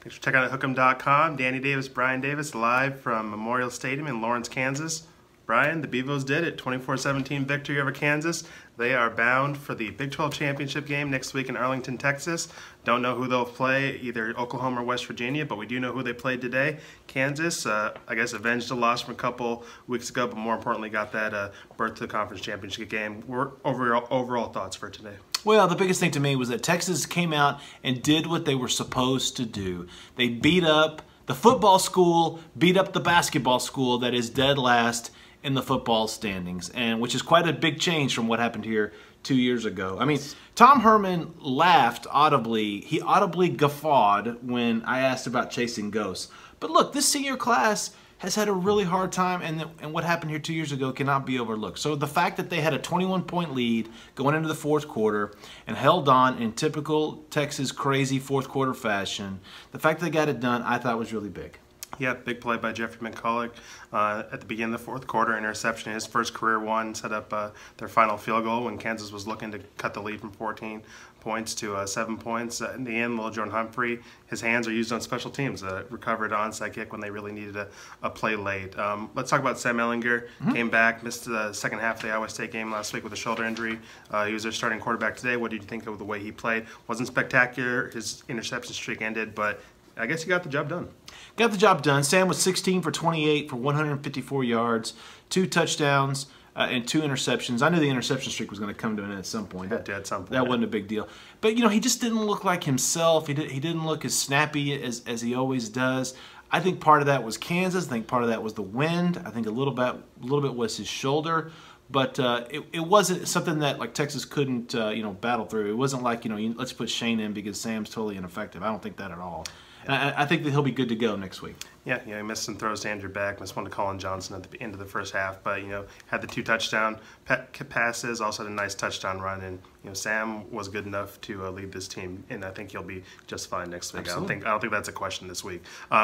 Thanks for checking out Hook'em.com. Danny Davis, Brian Davis, live from Memorial Stadium in Lawrence, Kansas. Brian, the Beavos did it. 24-17 victory over Kansas. They are bound for the Big 12 championship game next week in Arlington, Texas. Don't know who they'll play, either Oklahoma or West Virginia, but we do know who they played today. Kansas, I guess, avenged a loss from a couple weeks ago, but more importantly, got that berth to the conference championship game. Overall thoughts for today? Well, the biggest thing to me was that Texas came out and did what they were supposed to do. They beat up the football school, beat up the basketball school that is dead last in the football standings, and which is quite a big change from what happened here 2 years ago. I mean, Tom Herman laughed audibly. He audibly guffawed when I asked about chasing ghosts. But look, this senior class has had a really hard time, and what happened here 2 years ago cannot be overlooked. So the fact that they had a 21-point lead going into the fourth quarter and held on in typical Texas crazy fourth quarter fashion, the fact that they got it done, I thought was really big. Yeah, big play by Jeffrey McCulloch at the beginning of the fourth quarter. Interception, his first career one, set up their final field goal when Kansas was looking to cut the lead from 14 points to 7 points. In the end, little Jordan Humphrey, his hands are used on special teams. Recovered onside kick when they really needed a play late. Let's talk about Sam Ehlinger. Came back, missed the second half of the Iowa State game last week with a shoulder injury. He was their starting quarterback today. What did you think of the way he played? Wasn't spectacular. His interception streak ended, but I guess he got the job done. Got the job done. Sam was 16 for 28 for 154 yards, 2 touchdowns, and 2 interceptions. I knew the interception streak was going to come to an end at some point. That wasn't a big deal. But, you know, he just didn't look like himself. He didn't look as snappy as he always does. I think part of that was Kansas. I think part of that was the wind. I think a little bit was his shoulder. But it wasn't something that like Texas couldn't battle through. It wasn't like let's put Shane in because Sam's totally ineffective. I don't think that at all. And I think that he'll be good to go next week. Yeah, he missed some throws to Andrew Beck, missed one to Colin Johnson at the end of the first half, but had the 2 touchdown passes, also had a nice touchdown run, and Sam was good enough to lead this team, and I think he'll be just fine next week. I don't think that's a question this week.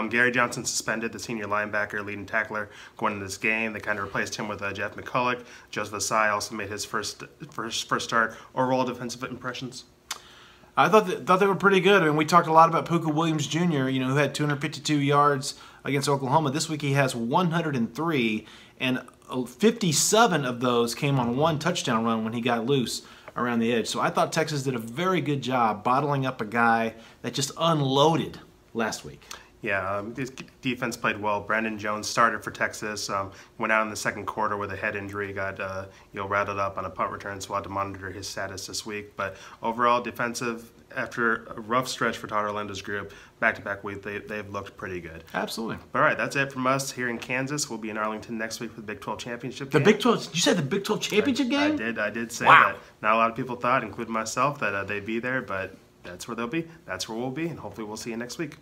Gary Johnson suspended, the senior linebacker, leading tackler going into this game. They kind of replaced him with Jeff McCulloch. Joseph Asai also made his first start. Overall defensive impressions? I thought they were pretty good. I mean, we talked a lot about Puka Williams Jr., who had 252 yards against Oklahoma. This week he has 103, and 57 of those came on 1 touchdown run when he got loose around the edge. So I thought Texas did a very good job bottling up a guy that just unloaded last week. Yeah, his defense played well. Brandon Jones started for Texas, went out in the second quarter with a head injury, got rattled up on a punt return, so we'll have to monitor his status this week. But overall, defensive, after a rough stretch for Todd Orlando's group, back-to-back week, they've looked pretty good. Absolutely. All right, that's it from us here in Kansas. We'll be in Arlington next week for the Big 12 championship game. The Big 12, you said the Big 12 championship game? I did say wow. that. Not a lot of people thought, including myself, that they'd be there, but that's where they'll be. That's where we'll be, and hopefully we'll see you next week.